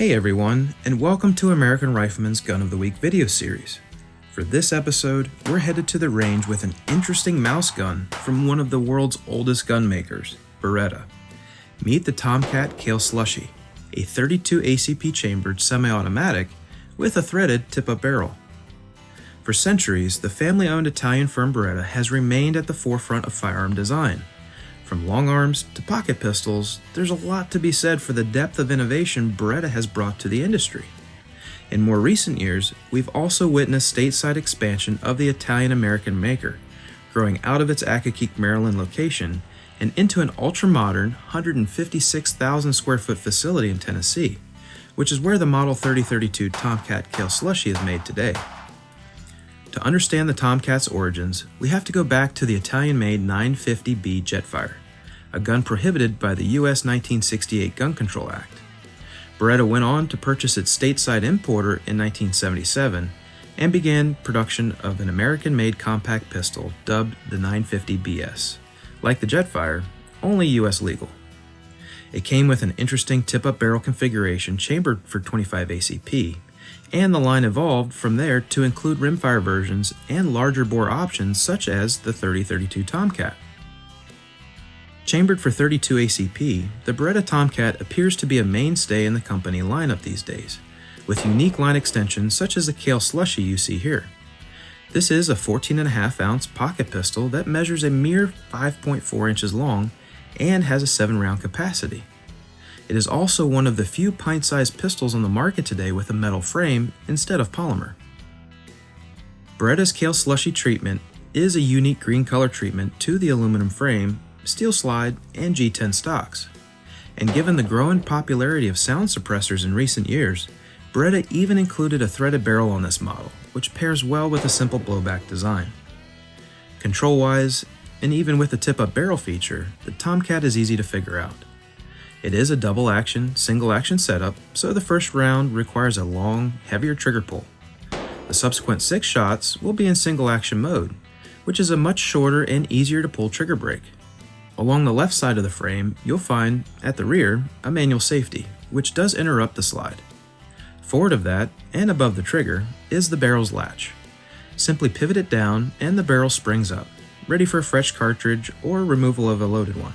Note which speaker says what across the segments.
Speaker 1: Hey everyone, and welcome to American Rifleman's Gun of the Week video series. For this episode, we're headed to the range with an interesting mouse gun from one of the world's oldest gun makers, Beretta. Meet the Tomcat Kale Slushy, a 32 ACP-chambered semi-automatic with a threaded tip-up barrel. For centuries, the family-owned Italian firm Beretta has remained at the forefront of firearm design. From long arms to pocket pistols, there's a lot to be said for the depth of innovation Beretta has brought to the industry. In more recent years, we've also witnessed stateside expansion of the Italian-American maker, growing out of its Accokeek, Maryland location and into an ultra-modern 156,000 square foot facility in Tennessee, which is where the Model 3032 Tomcat Kale Slushy is made today. To understand the Tomcat's origins, we have to go back to the Italian-made 950B Jetfire, a gun prohibited by the U.S. 1968 Gun Control Act. Beretta went on to purchase its stateside importer in 1977 and began production of an American-made compact pistol dubbed the 950BS. Like the Jetfire, only U.S. legal. It came with an interesting tip-up barrel configuration chambered for 25 ACP, and the line evolved from there to include rimfire versions and larger bore options such as the 3032 Tomcat. Chambered for 32 ACP, the Beretta Tomcat appears to be a mainstay in the company lineup these days, with unique line extensions such as the Kale Slushy you see here. This is a 14.5-ounce pocket pistol that measures a mere 5.4 inches long and has a 7-round capacity. It is also one of the few pint-sized pistols on the market today with a metal frame instead of polymer. Beretta's Kale Slushy treatment is a unique green color treatment to the aluminum frame, steel slide, and G10 stocks. And given the growing popularity of sound suppressors in recent years, Beretta even included a threaded barrel on this model, which pairs well with a simple blowback design. Control-wise, and even with the tip-up barrel feature, the Tomcat is easy to figure out. It is a double-action, single-action setup, so the first round requires a long, heavier trigger pull. The subsequent 6 shots will be in single-action mode, which is a much shorter and easier to pull trigger brake. Along the left side of the frame, you'll find, at the rear, a manual safety, which does interrupt the slide. Forward of that, and above the trigger, is the barrel's latch. Simply pivot it down and the barrel springs up, ready for a fresh cartridge or removal of a loaded one.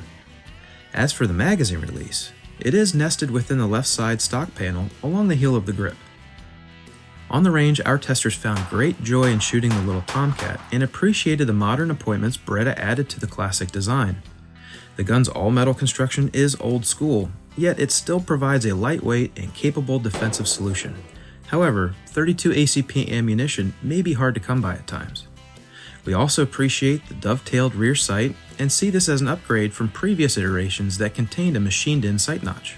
Speaker 1: As for the magazine release, it is nested within the left side stock panel along the heel of the grip. On the range, our testers found great joy in shooting the little Tomcat and appreciated the modern appointments Beretta added to the classic design. The gun's all-metal construction is old school, yet it still provides a lightweight and capable defensive solution. However, 32 ACP ammunition may be hard to come by at times. We also appreciate the dovetailed rear sight and see this as an upgrade from previous iterations that contained a machined-in sight notch.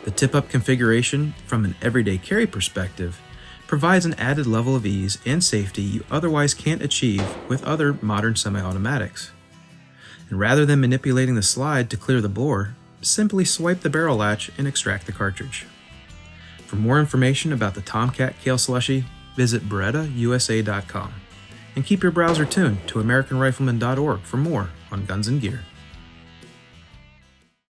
Speaker 1: The tip-up configuration, from an everyday carry perspective, provides an added level of ease and safety you otherwise can't achieve with other modern semi-automatics. And rather than manipulating the slide to clear the bore, simply swipe the barrel latch and extract the cartridge. For more information about the Tomcat Kale Slushy, visit BerettaUSA.com. And keep your browser tuned to AmericanRifleman.org for more on guns and gear.